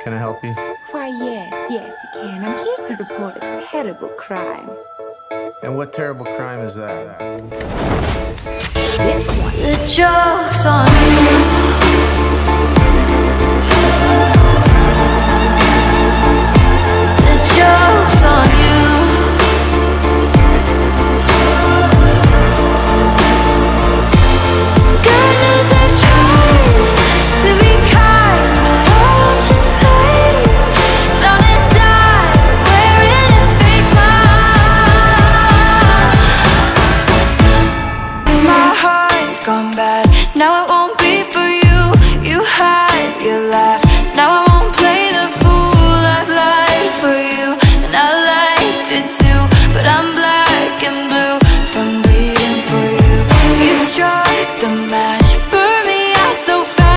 Can I help you? Why, yes, you can. I'm here to report a terrible crime. And what terrible crime is that? This one. The joke's on you. The joke's on